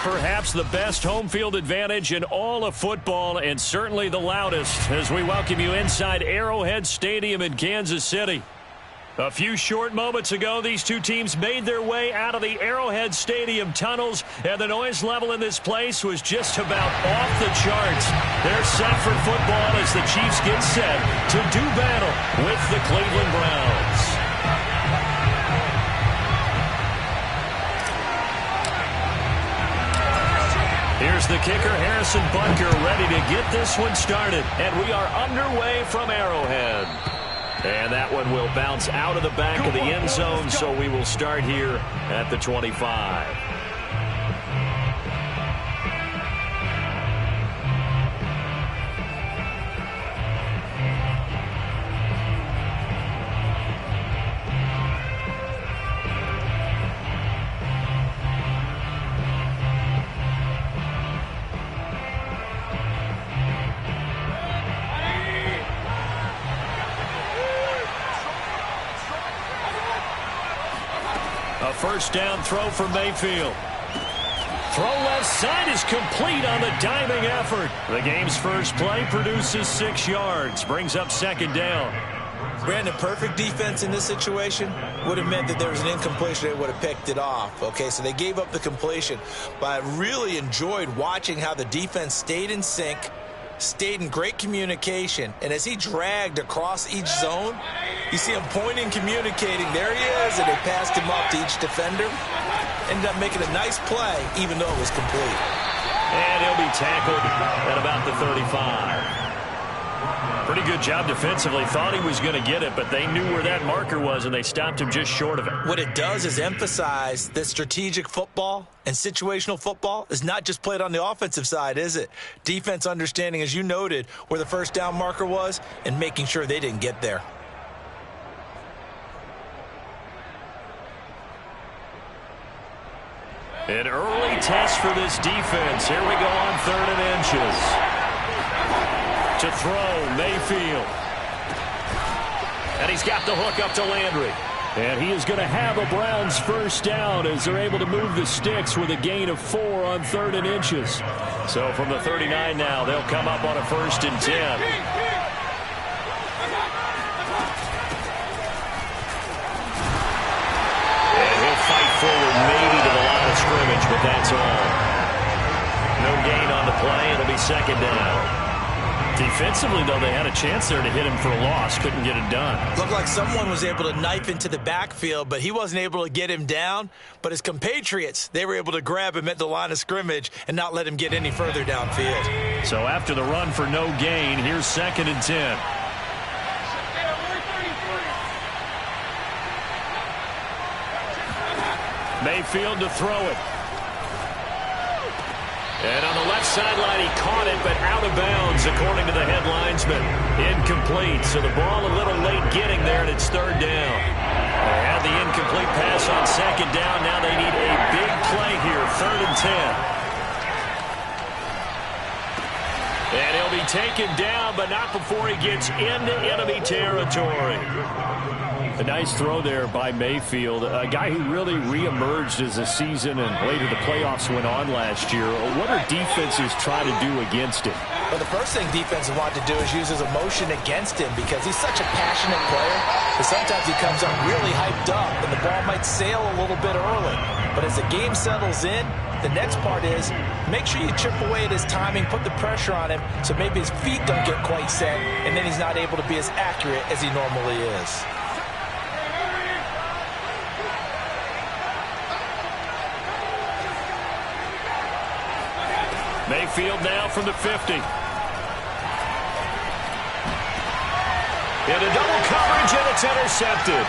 perhaps the best home field advantage in all of football, and certainly the loudest, as we welcome you inside Arrowhead Stadium in Kansas City. A few short moments ago, these two teams made their way out of the Arrowhead Stadium tunnels, and the noise level in this place was just about off the charts. They're set for football as the Chiefs get set to do battle with the Cleveland Browns. Here's the kicker, Harrison Butker, ready to get this one started. And we are underway from Arrowhead. And that one will bounce out of the back of the end zone, so we will start here at the 25. First down throw for Mayfield. Throw left side is complete on the diving effort. The game's first play produces 6 yards. Brings up second down. Brandon, perfect defense in this situation would have meant that there was an incompletion. They would have picked it off. Okay, so they gave up the completion. But I really enjoyed watching how the defense stayed in sync, stayed in great communication, and as he dragged across each zone, you see him pointing, communicating. There he is, and they passed him up to each defender. Ended up making a nice play, even though it was complete. And he'll be tackled at about the 35. Pretty good job defensively. Thought he was going to get it, but they knew where that marker was, and they stopped him just short of it. What it does is emphasize that strategic football and situational football is not just played on the offensive side, is it? Defense understanding, as you noted, where the first down marker was and making sure they didn't get there. An early test for this defense. Here we go on 3rd and inches. To throw, Mayfield. And he's got the hook up to Landry. And he is going to have a Browns first down as they're able to move the sticks with a gain of 4 on 3rd and inches. So from the 39 now, they'll come up on a 1st and 10. And he'll fight forward maybe to the line of scrimmage, but that's all. No gain on the play. It'll be second down. Defensively, though, they had a chance there to hit him for a loss. Couldn't get it done. Looked like someone was able to knife into the backfield, but he wasn't able to get him down. But his compatriots, they were able to grab him at the line of scrimmage and not let him get any further downfield. So after the run for no gain, here's 2nd and 10. Mayfield to throw it. And on the left sideline, he caught it, but out of bounds, according to the head linesman. Incomplete, so the ball a little late getting there, and it's 3rd down. They had the incomplete pass on 2nd down. Now they need a big play here, 3rd and 10. And he'll be taken down, but not before he gets into enemy territory. A nice throw there by Mayfield, a guy who really reemerged as the season and later the playoffs went on last year. What are defenses trying to do against him? Well, the first thing defenses want to do is use his emotion against him because he's such a passionate player that sometimes he comes up really hyped up and the ball might sail a little bit early. But as the game settles in, the next part is make sure you chip away at his timing, put the pressure on him so maybe his feet don't get quite set, and then he's not able to be as accurate as he normally is. Mayfield now from the 50. In a double coverage, and it's intercepted.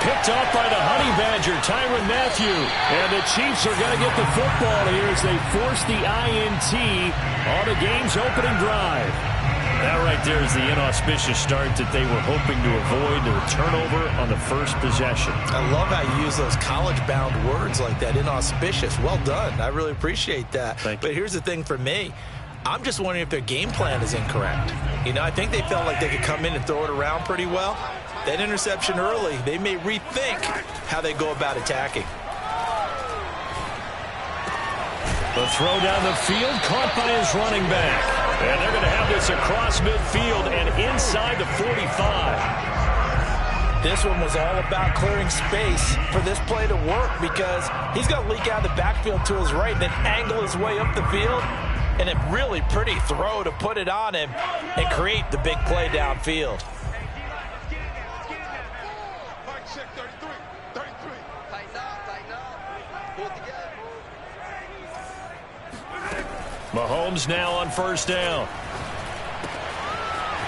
Picked off by the Honey Badger, Tyrann Mathieu. And the Chiefs are going to get the football here as they force the INT on the game's opening drive. That right there is the inauspicious start that they were hoping to avoid, the turnover on the first possession. I love how you use those college-bound words like that, inauspicious. Well done. I really appreciate that. But here's the thing for me. I'm just wondering if their game plan is incorrect. You know, I think they felt like they could come in and throw it around pretty well. That interception early, they may rethink how they go about attacking. The throw down the field, caught by his running back. And they're going to have this across midfield and inside the 45. This one was all about clearing space for this play to work because he's going to leak out of the backfield to his right and then angle his way up the field. And a really pretty throw to put it on him and create the big play downfield. Mahomes now on first down.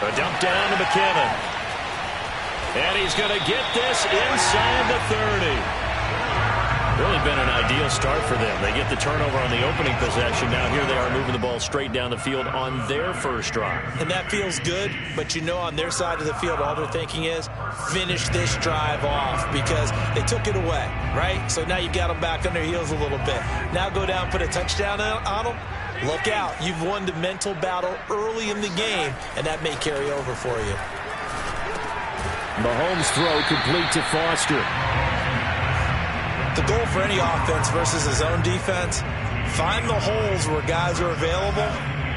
A dump down to McKinnon. And he's going to get this inside the 30. Really been an ideal start for them. They get the turnover on the opening possession. Now here they are moving the ball straight down the field on their first drive. And that feels good, but you know on their side of the field all they're thinking is finish this drive off because they took it away, right? So now you got them back on their heels a little bit. Now go down, put a touchdown on them. Look out. You've won the mental battle early in the game, and that may carry over for you. Mahomes' throw complete to Foster. The goal for any offense versus his own defense, find the holes where guys are available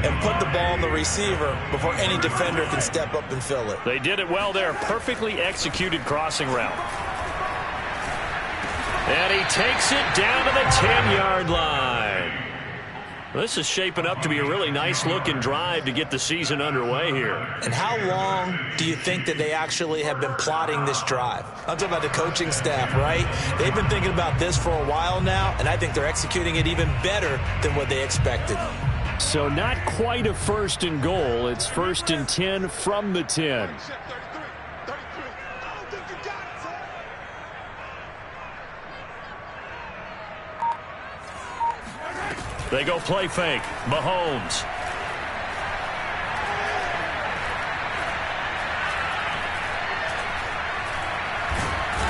and put the ball on the receiver before any defender can step up and fill it. They did it well there. Perfectly executed crossing route. And he takes it down to the 10-yard line. This is shaping up to be a really nice-looking drive to get the season underway here. And how long do you think that they actually have been plotting this drive? I'm talking about the coaching staff, right? They've been thinking about this for a while now, and I think they're executing it even better than what they expected. So not quite a first and goal. It's first and 10 from the 10. They go play fake. Mahomes.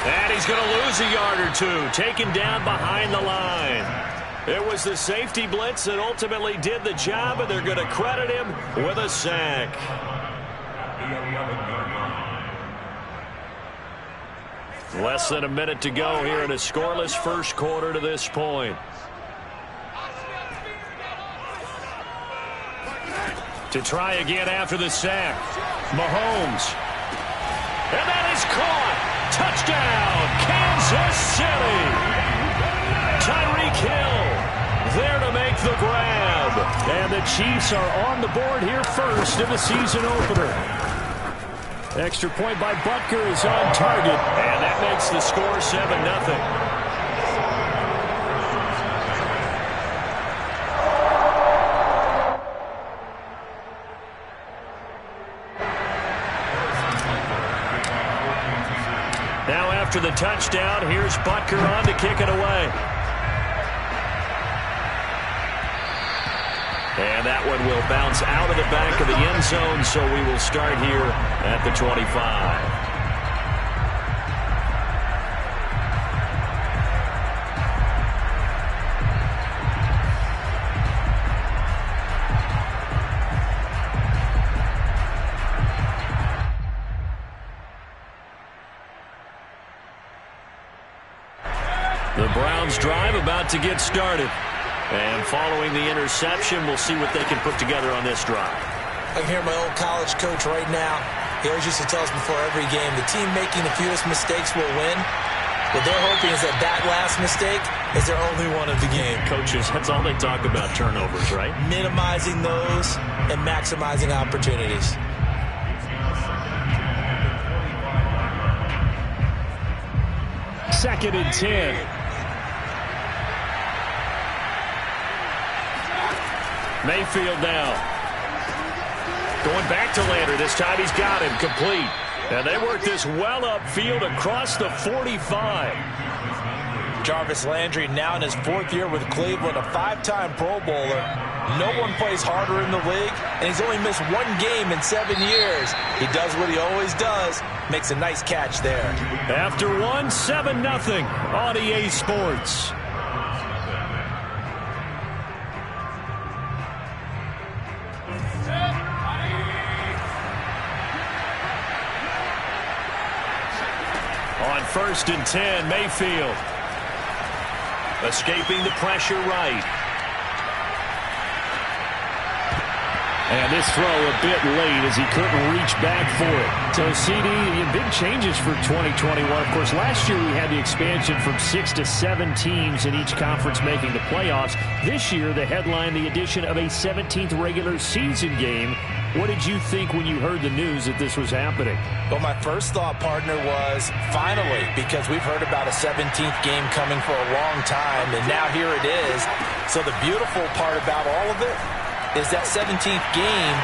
And he's going to lose a yard or two. Taken down behind the line. It was the safety blitz that ultimately did the job, and they're going to credit him with a sack. Less than a minute to go here in a scoreless first quarter to this point. To try again after the sack. Mahomes. And that is caught. Touchdown, Kansas City. Tyreek Hill there to make the grab. And the Chiefs are on the board here first in the season opener. Extra point by Butker is on target. And that makes the score 7-0. After the touchdown, here's Butker on to kick it away. And that one will bounce out of the back of the end zone, so we will start here at the 25. The Browns drive about to get started. And following the interception, we'll see what they can put together on this drive. I can hear my old college coach right now. He always used to tell us before every game, the team making the fewest mistakes will win. What they're hoping is that that last mistake is their only one of the game. Coaches, that's all they talk about, turnovers, right? Minimizing those and maximizing opportunities. Second and 10. Mayfield now. Going back to Lander. This time he's got him complete. And they work this well upfield across the 45. Jarvis Landry now in his fourth year with Cleveland, a five-time Pro Bowler. No one plays harder in the league, and he's only missed one game in 7 years. He does what he always does. Makes a nice catch there. After one, 7-0 on EA Sports. On first and 10, Mayfield. Escaping the pressure right. And this throw a bit late as he couldn't reach back for it. So, CD, big changes for 2021. Of course, last year we had the expansion from 6 to 7 teams in each conference making the playoffs. This year, they headlined the addition of a 17th regular season game. What did you think when you heard the news that this was happening? Well, my first thought, partner, was finally, because we've heard about a 17th game coming for a long time, and now here it is. So the beautiful part about all of it is that 17th game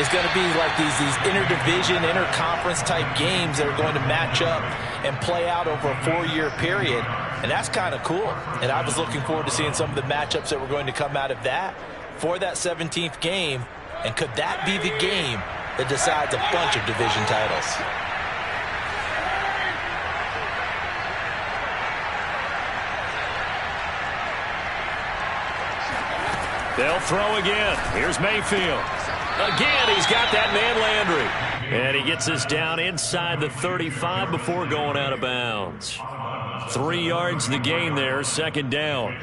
is going to be like these interdivision, interconference type games that are going to match up and play out over a 4-year period. And that's kind of cool. And I was looking forward to seeing some of the matchups that were going to come out of that for that 17th game. And could that be the game that decides a bunch of division titles? They'll throw again. Here's Mayfield. Again, he's got that man Landry. And he gets this down inside the 35 before going out of bounds. 3 yards the gain there, second down.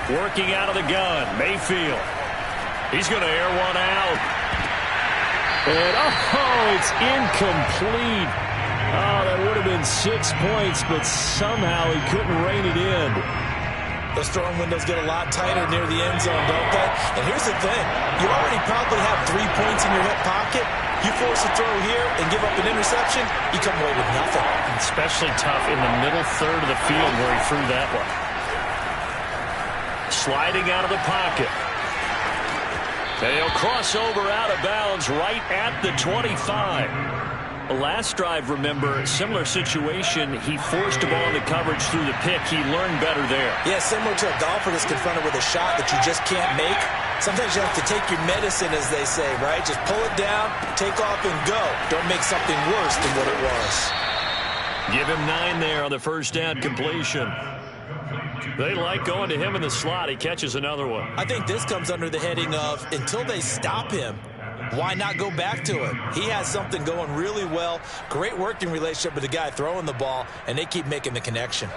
Working out of the gun, Mayfield. He's going to air one out. And, it's incomplete. Oh, that would have been 6 points, but somehow he couldn't rein it in. Those throwing windows get a lot tighter near the end zone, don't they? And here's the thing. You already probably have 3 points in your hip pocket. You force a throw here and give up an interception, you come away with nothing. Especially tough in the middle third of the field where he threw that one. Sliding out of the pocket. They'll cross over out of bounds right at the 25. The last drive, remember, similar situation. He forced a ball into coverage through the pick. He learned better there. Yeah, similar to a golfer that's confronted with a shot that you just can't make. Sometimes you have to take your medicine, as they say, right? Just pull it down, take off, and go. Don't make something worse than what it was. Give him 9 there on the first down completion. They like going to him in the slot. He catches another one. I think this comes under the heading of, until they stop him, why not go back to it? He has something going really well. Great working relationship with the guy throwing the ball, and they keep making the connection.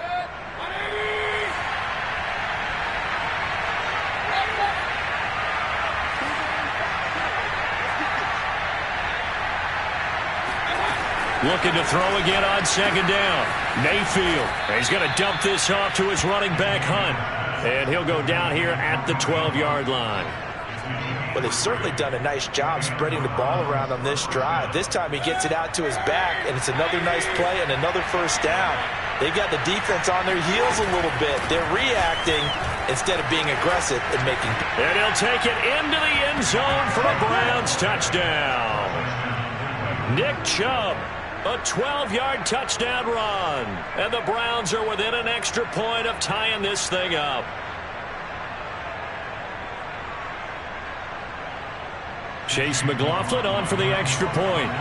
Looking to throw again on second down. Mayfield. He's going to dump this off to his running back, Hunt. And he'll go down here at the 12-yard line. Well, they've certainly done a nice job spreading the ball around on this drive. This time he gets it out to his back, and it's another nice play and another first down. They've got the defense on their heels a little bit. They're reacting instead of being aggressive and making. And he'll take it into the end zone for a Browns touchdown. Nick Chubb. A 12-yard touchdown run. And the Browns are within an extra point of tying this thing up. Chase McLaughlin on for the extra point.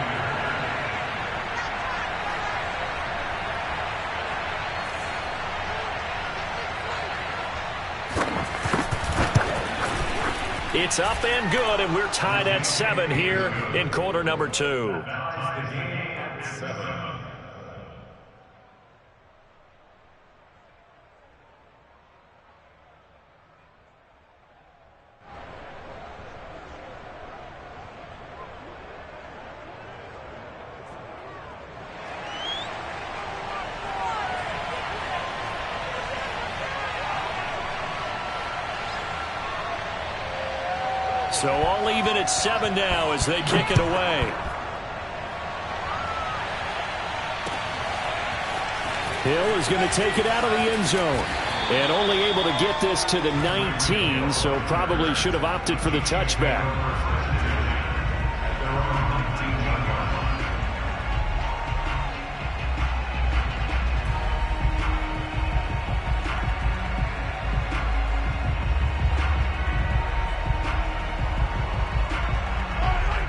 It's up and good, and we're tied at 7 here in quarter number 2. So all even at 7 now as they kick it away. Hill is going to take it out of the end zone. And only able to get this to the 19, so probably should have opted for the touchback.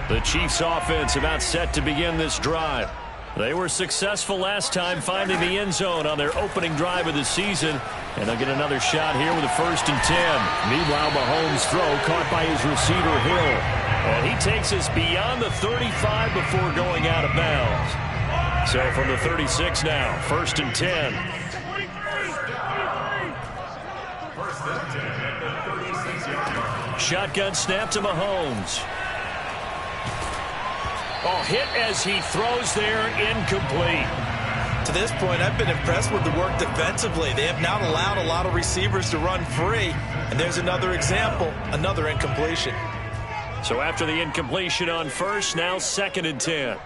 The Chiefs offense about set to begin this drive. They were successful last time finding the end zone on their opening drive of the season. And they'll get another shot here with a 1st and 10. Meanwhile, Mahomes' throw caught by his receiver, Hill. And he takes us beyond the 35 before going out of bounds. So from the 36 now, 1st and 10. Shotgun snap to Mahomes. Oh, hit as he throws there, incomplete. To this point, I've been impressed with the work defensively. They have not allowed a lot of receivers to run free. And there's another example, another incompletion. So after the incompletion on 1st, now 2nd and 10.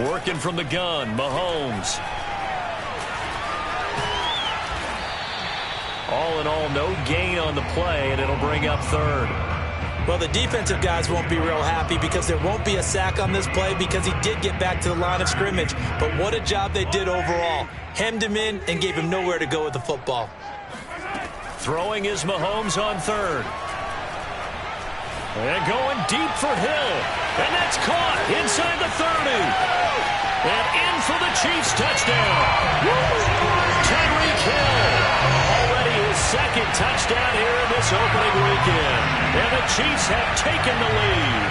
Working from the gun, Mahomes. All in all, no gain on the play, and it'll bring up 3rd. Well, the defensive guys won't be real happy because there won't be a sack on this play because he did get back to the line of scrimmage. But what a job they did overall. Hemmed him in and gave him nowhere to go with the football. Throwing is Mahomes on 3rd. And going deep for Hill. And that's caught inside the 30. And in for the Chiefs touchdown. Tyreek Hill. Already his 2nd touchdown here in this opening weekend. And the Chiefs have taken the lead.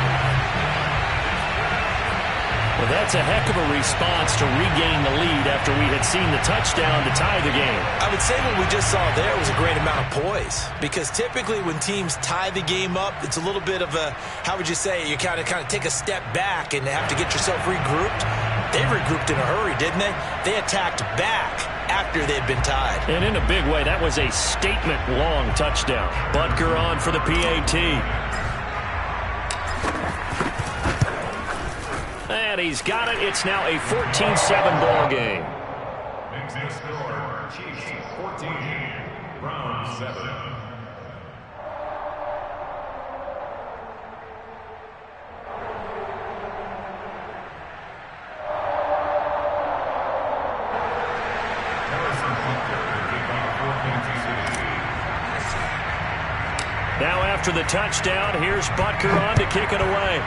Well, that's a heck of a response to regain the lead after we had seen the touchdown to tie the game. I would say what we just saw there was a great amount of poise. Because typically when teams tie the game up, it's a little bit of a, how would you say, you kind of take a step back and have to get yourself regrouped. They regrouped in a hurry, didn't they? They attacked back after they'd been tied. And in a big way, that was a statement-long touchdown. Butker on for the PAT. And he's got it. It's now a 14-7 ball game. Next score, Chiefs 14, Browns 7. Now after the touchdown, here's Butker on to kick it away.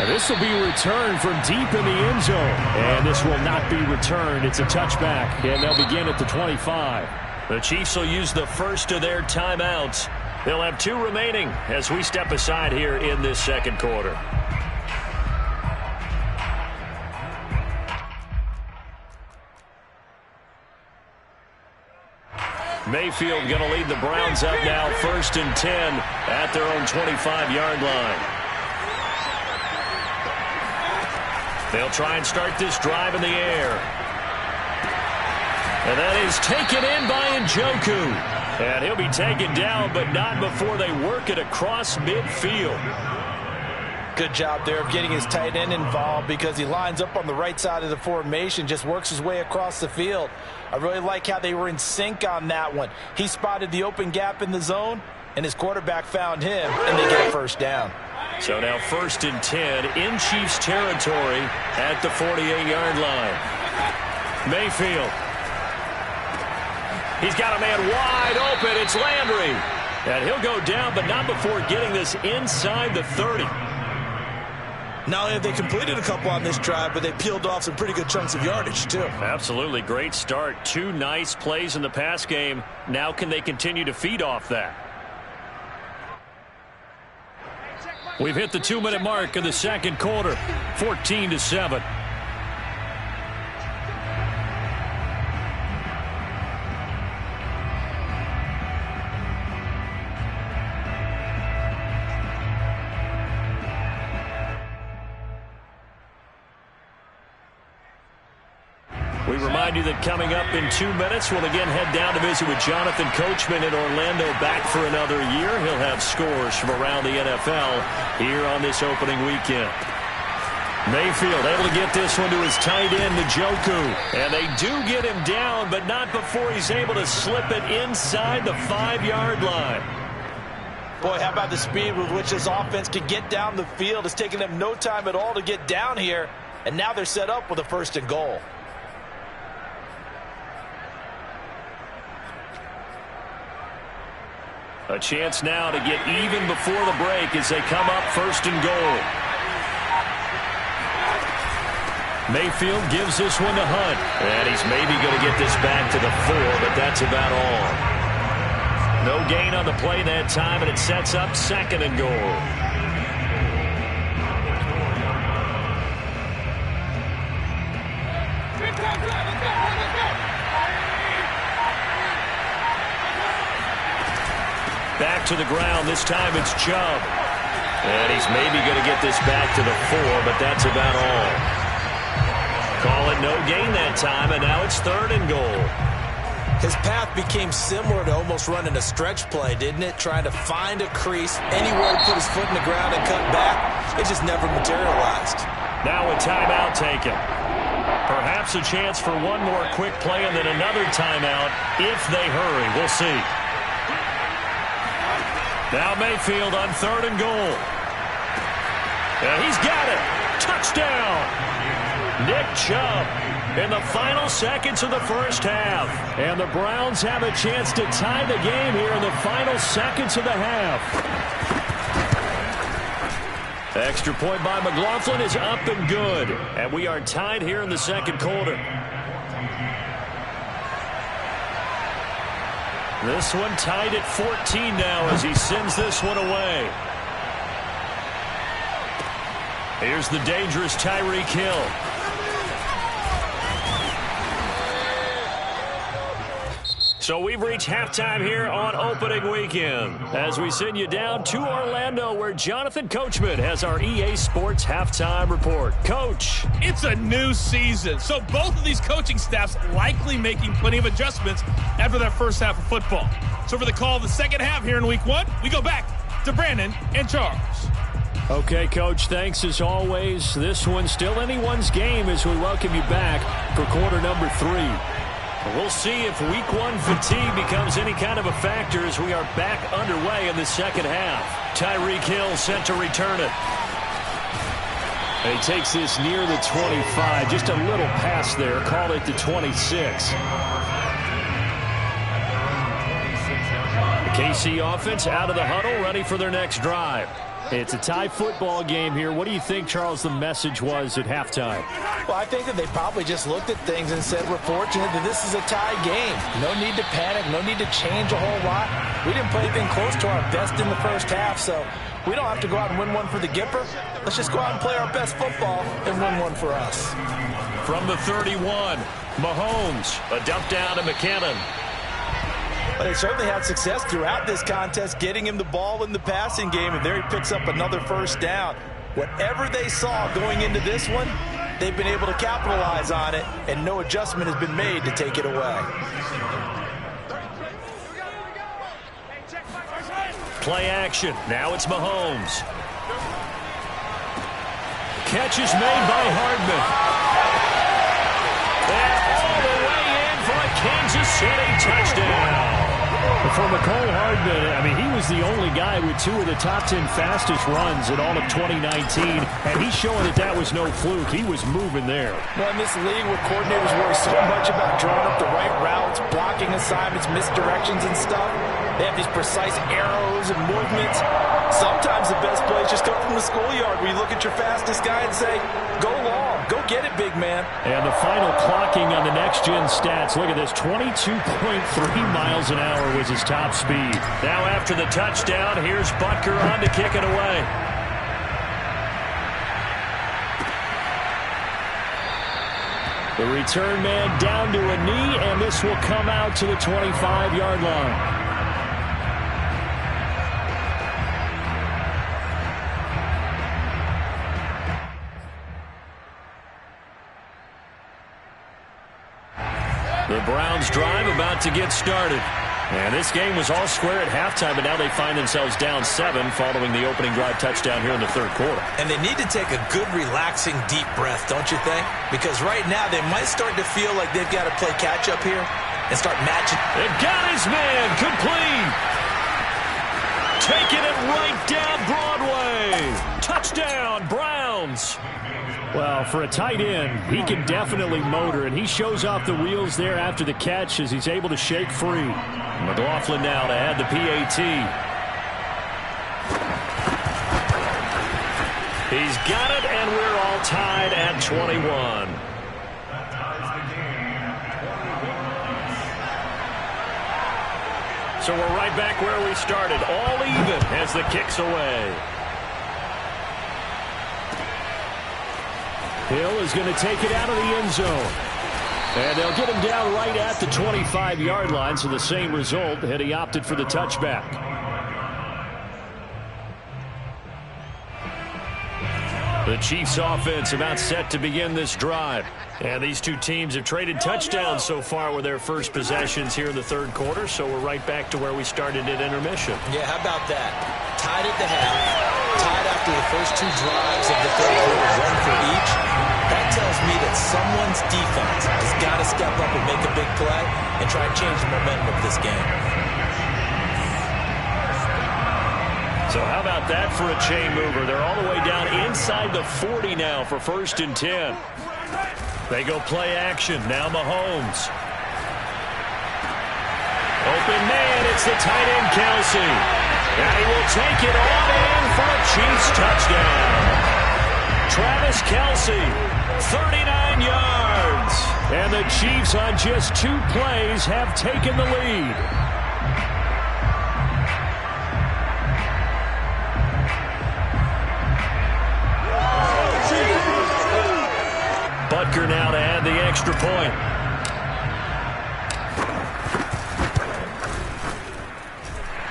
This will be returned from deep in the end zone. And this will not be returned. It's a touchback. And they'll begin at the 25. The Chiefs will use the first of their timeouts. They'll have 2 remaining as we step aside here in this 2nd quarter. Mayfield going to lead the Browns up now, 1st and 10 at their own 25-yard line. They'll try and start this drive in the air. And that is taken in by Njoku. And he'll be taken down, but not before they work it across midfield. Good job there of getting his tight end involved because he lines up on the right side of the formation, just works his way across the field. I really like how they were in sync on that one. He spotted the open gap in the zone, and his quarterback found him, and they get a 1st down. So now 1st and 10 in Chiefs territory at the 48-yard line. Mayfield. He's got a man wide open. It's Landry. And he'll go down, but not before getting this inside the 30. Not only have they completed a couple on this drive, but they peeled off some pretty good chunks of yardage, too. Absolutely. Great start. 2 nice plays in the pass game. Now can they continue to feed off that? We've hit the 2-minute mark of the 2nd quarter, 14-7. We remind you that coming up in 2 minutes, we'll again head down to visit with Jonathan Coachman in Orlando, back for another year. He'll have scores from around the NFL here on this opening weekend. Mayfield able to get this one to his tight end, Njoku. And they do get him down, but not before he's able to slip it inside the 5-yard line. Boy, how about the speed with which this offense can get down the field? It's taken them no time at all to get down here, and now they're set up with a 1st and goal. A chance now to get even before the break as they come up 1st and goal. Mayfield gives this one to Hunt. And he's maybe going to get this back to the 4, but that's about all. No gain on the play that time, and it sets up 2nd and goal. Back to the ground. This time it's Chubb. And he's maybe going to get this back to the 4, but that's about all. Call it no gain that time, and now it's 3rd and goal. His path became similar to almost running a stretch play, didn't it? Trying to find a crease, anywhere to put his foot in the ground and cut back. It just never materialized. Now a timeout taken. Perhaps a chance for one more quick play and then another timeout if they hurry. We'll see. Now Mayfield on 3rd and goal. And he's got it. Touchdown. Nick Chubb in the final seconds of the first half. And the Browns have a chance to tie the game here in the final seconds of the half. Extra point by McLaughlin is up and good. And we are tied here in the 2nd quarter. This one tied at 14 now as he sends this one away. Here's the dangerous Tyreek Hill. So we've reached halftime here on opening weekend as we send you down to Orlando where Jonathan Coachman has our EA Sports halftime report. Coach. It's a new season, so both of these coaching staffs likely making plenty of adjustments after that first half of football. So for the call of the second half here in week 1, we go back to Brandon and Charles. Okay, Coach, thanks as always. This one's still anyone's game as we welcome you back for quarter number 3. We'll see if week 1 fatigue becomes any kind of a factor as we are back underway in the second half. Tyreek Hill sent to return it. And he takes this near the 25. Just a little pass there. Call it the 26. The KC offense out of the huddle, ready for their next drive. It's a tie football game here. What do you think, Charles, the message was at halftime? Well, I think that they probably just looked at things and said, we're fortunate that this is a tie game. No need to panic. No need to change a whole lot. We didn't play anything close to our best in the first half, so we don't have to go out and win one for the Gipper. Let's just go out and play our best football and win one for us. From the 31, Mahomes, a dump down to McKinnon. But they certainly had success throughout this contest getting him the ball in the passing game, and there he picks up another first down. Whatever they saw going into this one, they've been able to capitalize on it, and no adjustment has been made to take it away. Play action. Now it's Mahomes. Catch is made by Hardman. And all the way in for a Kansas City touchdown. For McCole Hardman, I mean, he was the only guy with 2 of the top 10 fastest runs in all of 2019, and he's showing that that was no fluke. He was moving there. Well, in this league where coordinators worry so much about drawing up the right routes, blocking assignments, misdirections and stuff, they have these precise arrows and movements. Sometimes the best plays just come from the schoolyard where you look at your fastest guy and say, go long, go get it, big man. And the final clocking on the next-gen stats, look at this, 22.3 miles an hour was his top speed. Now after the touchdown, here's Butker on to kick it away. The return man down to a knee, and this will come out to the 25-yard line. The Browns drive about to get started. And this game was all square at halftime, but now they find themselves down 7 following the opening drive touchdown here in the 3rd quarter. And they need to take a good, relaxing, deep breath, don't you think? Because right now they might start to feel like they've got to play catch-up here and start matching. They've got his man complete. Taking it right down Broadway. Touchdown, Browns. Well, for a tight end, he can definitely motor, and he shows off the wheels there after the catch as he's able to shake free. McLaughlin now to add the PAT. He's got it, and we're all tied at 21. So we're right back where we started, all even as the kick's away. Hill is going to take it out of the end zone. And they'll get him down right at the 25-yard line, so the same result, and he opted for the touchback. The Chiefs offense about set to begin this drive. And these two teams have traded touchdowns so far with their first possessions here in the third quarter, so we're right back to where we started at intermission. Yeah, how about that? Tied at the half, tied after the first two drives of the third quarter, one for each. That tells me that someone's defense has got to step up and make a big play and try and change the momentum of this game. So how about that for a chain mover? They're all the way down inside the 40 now for 1st and 10. They go play action. Now Mahomes. Open man. It's the tight end, Kelsey. And he will take it on in for a Chiefs touchdown. Travis Kelsey, 39 yards. And the Chiefs on just 2 plays have taken the lead. Butker now to add the extra point.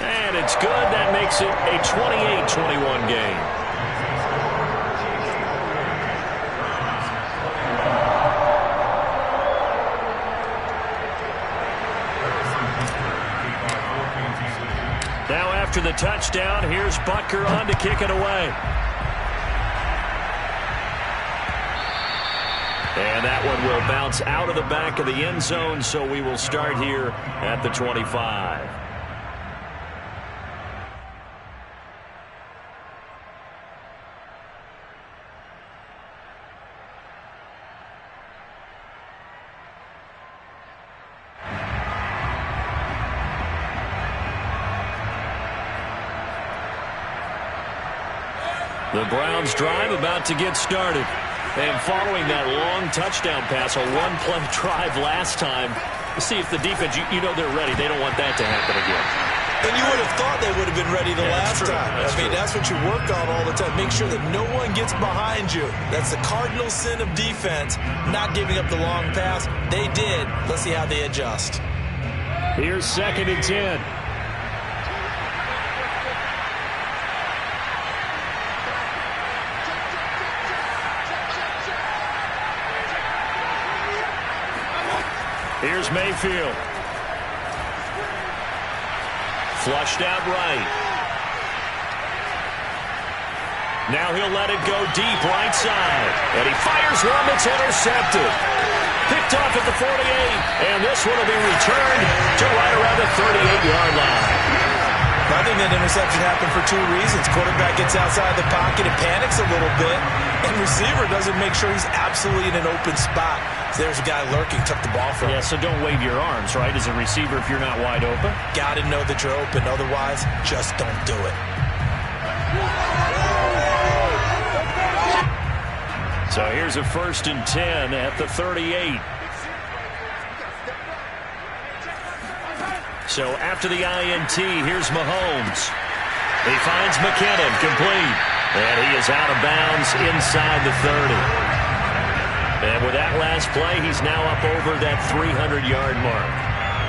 And it's good. That makes it a 28-21 game. Now after the touchdown, here's Butker on to kick it away. And that one will bounce out of the back of the end zone, so we will start here at the 25. The Browns drive about to get started. And following that long touchdown pass, a one-play drive last time, see if the defense, you know they're ready. They don't want that to happen again. And you would have thought they would have been ready the last time. That's what you work on all the time. Make sure that no one gets behind you. That's the cardinal sin of defense, not giving up the long pass. They did. Let's see how they adjust. Here's 2nd and 10. Here's Mayfield. Flushed out right. Now he'll let it go deep right side. And he fires one that's intercepted. Picked off at the 48. And this one will be returned to right around the 38-yard line. I think that interception happened for 2 reasons. Quarterback gets outside the pocket and panics a little bit. And receiver doesn't make sure he's absolutely in an open spot. So there's a guy lurking, took the ball from him. Yeah, so don't wave your arms, right, as a receiver if you're not wide open. Got to know that you're open. Otherwise, just don't do it. So here's a 1st and 10 at the 38. So after the INT, here's Mahomes. He finds McKinnon, complete. And he is out of bounds inside the 30. And with that last play, he's now up over that 300-yard mark.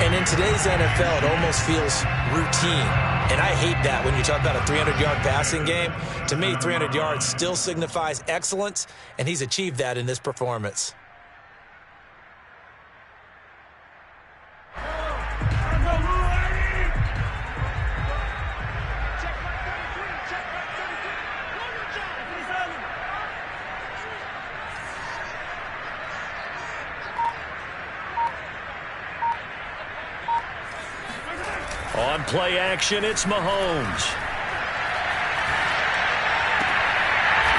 And in today's NFL, it almost feels routine. And I hate that when you talk about a 300-yard passing game. To me, 300 yards still signifies excellence, and he's achieved that in this performance. On play action, it's Mahomes.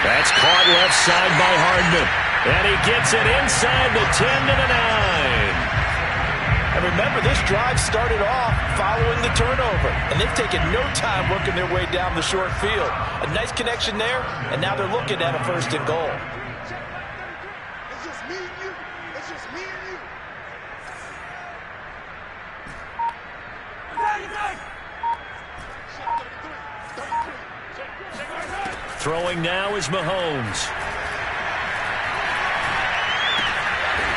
That's caught left side by Hardman. And he gets it inside the 10 to the 9. And remember, this drive started off following the turnover, and they've taken no time working their way down the short field. A nice connection there, and now they're looking at a 1st and goal. It's just me and you. It's just me and you. Throwing now is Mahomes.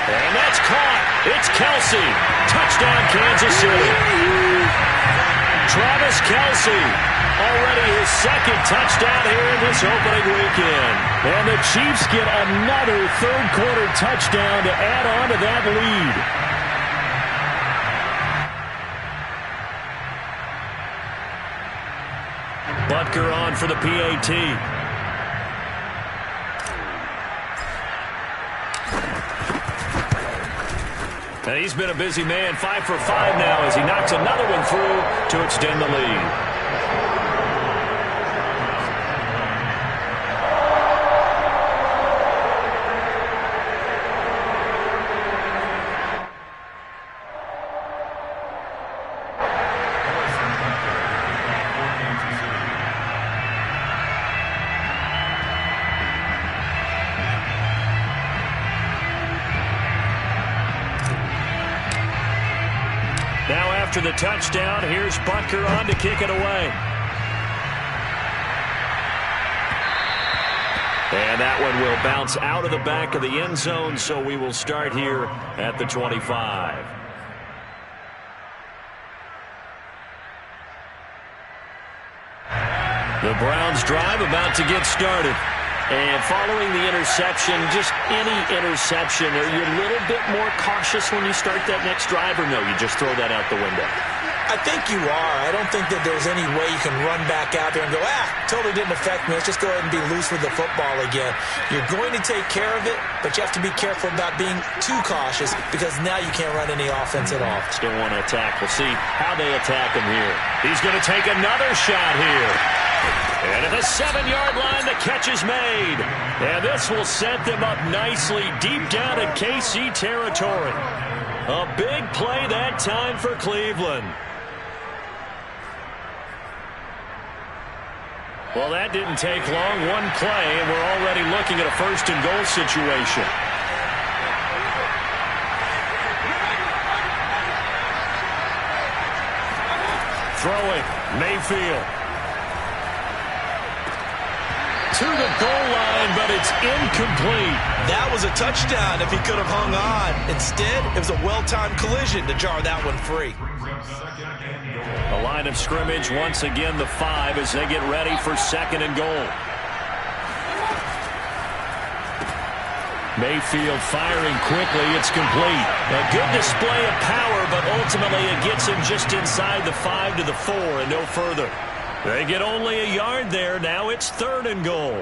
And that's caught. It's Kelsey. Touchdown, Kansas City. Travis Kelsey. Already his 2nd touchdown here in this opening weekend. And the Chiefs get another 3rd quarter touchdown to add on to that lead. Butker on for the PAT. And he's been a busy man, 5 for 5 now as he knocks another one through to extend the lead. Now after the touchdown, here's Butker on to kick it away. And that one will bounce out of the back of the end zone, so we will start here at the 25. The Browns drive about to get started. And following the interception, just any interception, are you a little bit more cautious when you start that next drive, or no, you just throw that out the window? I think you are. I don't think that there's any way you can run back out there and go, totally didn't affect me. Let's just go ahead and be loose with the football again. You're going to take care of it, but you have to be careful about being too cautious because now you can't run any offense at all. Still want to attack. We'll see how they attack him here. He's going to take another shot here. And at the 7-yard line, the catch is made. And this will set them up nicely deep down in KC territory. A big play that time for Cleveland. Well, that didn't take long. One play, and we're already looking at a 1st and goal situation. Throwing, Mayfield. To the goal line, but it's incomplete. That was a touchdown if he could have hung on. Instead, it was a well-timed collision to jar that one free. The line of scrimmage, once again, the 5 as they get ready for 2nd and goal. Mayfield firing quickly. It's complete. A good display of power, but ultimately it gets him just inside the 5 to the 4 and no further. They get only a yard there. Now it's 3rd and goal.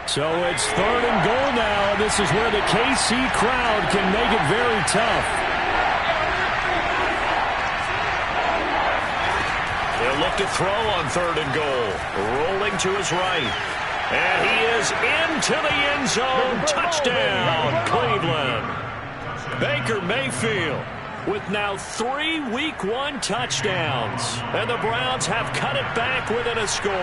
So it's 3rd and goal now. This is where the KC crowd can make it very tough. He'll look to throw on 3rd and goal. Rolling to his right. And he is into the end zone. Touchdown, Cleveland. Baker Mayfield with now 3 Week 1 touchdowns. And the Browns have cut it back within a score.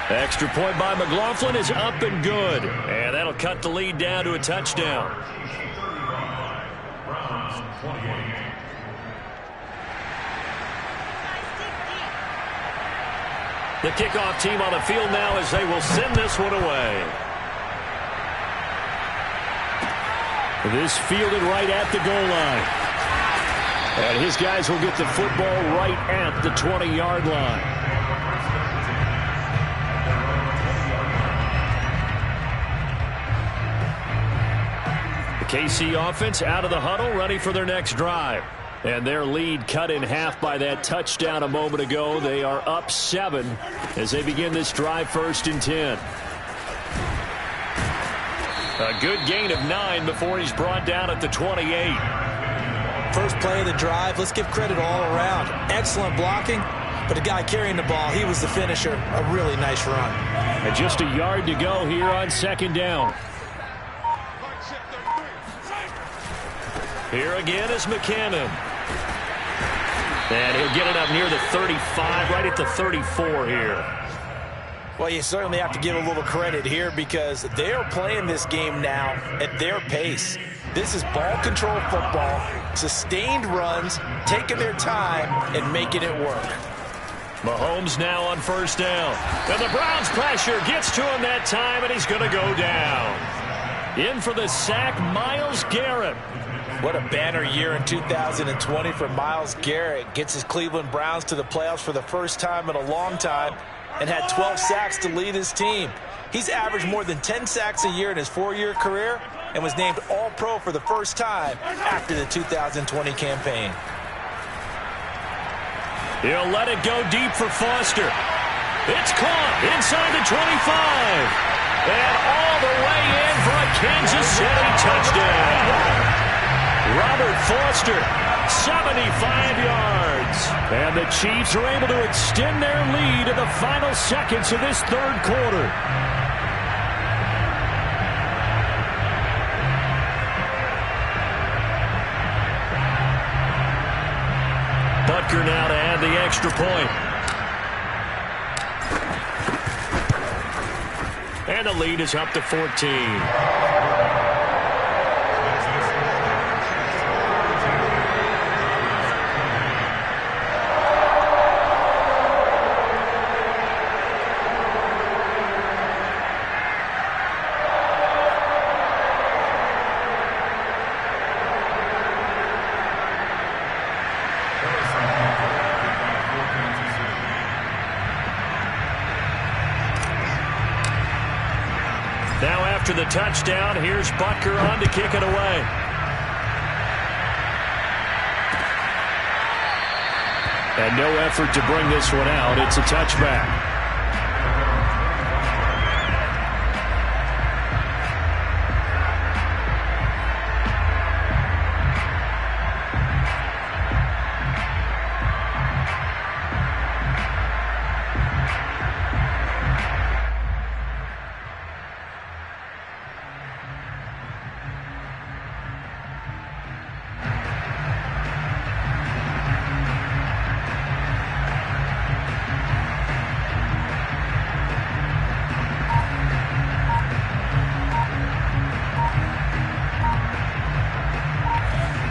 Extra point by McLaughlin is up and good. And that'll cut the lead down to a touchdown. The kickoff team on the field now as they will send this one away. This fielded right at the goal line. And his guys will get the football right at the 20-yard line. The KC offense out of the huddle, ready for their next drive. And their lead cut in half by that touchdown a moment ago. They are up 7 as they begin this drive 1st and 10. A good gain of 9 before he's brought down at the 28. First play of the drive, let's give credit all around. Excellent blocking, but the guy carrying the ball, he was the finisher. A really nice run. And just a yard to go here on 2nd down. Here again is McCammon. And he'll get it up near the 35, right at the 34 here. Well, you certainly have to give a little credit here because they are playing this game now at their pace. This is ball control football, sustained runs, taking their time and making it work. Mahomes now on first down. And the Browns pressure gets to him that time, and he's going to go down. In for the sack, Myles Garrett. What a banner year in 2020 for Myles Garrett. Gets his Cleveland Browns to the playoffs for the first time in a long time and had 12 sacks to lead his team. He's averaged more than 10 sacks a year in his 4-year career and was named All-Pro for the first time after the 2020 campaign. He'll let it go deep for Foster. It's caught inside the 25. And all the way in for a Kansas City touchdown. Robert Foster, 75 yards. And the Chiefs are able to extend their lead in the final seconds of this third quarter. Butker now to add the extra point. And the lead is up to 14. Now after the touchdown, here's Butker on to kick it away. And no effort to bring this one out. It's a touchback.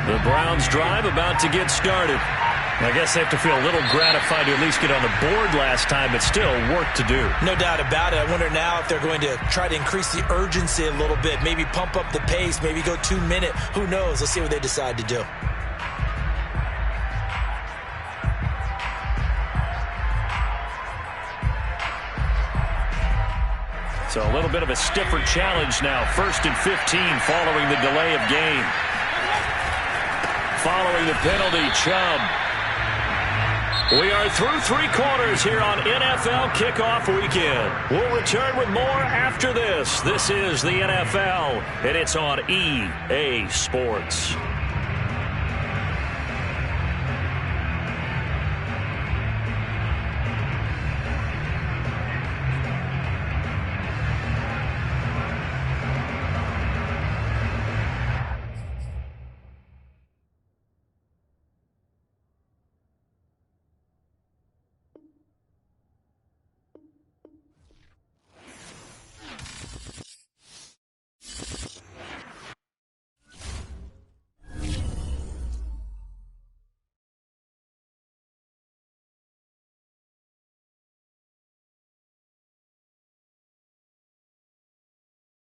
The Browns drive about to get started. I guess they have to feel a little gratified to at least get on the board last time, but still work to do. No doubt about it. I wonder now if they're going to try to increase the urgency a little bit, maybe pump up the pace, maybe go 2 minute. Who knows? Let's see what they decide to do. So a little bit of a stiffer challenge now. 1st and 15 following the delay of game. Following the penalty, Chubb. We are through 3 quarters here on NFL Kickoff Weekend. We'll return with more after this. This is the NFL, and it's on EA Sports.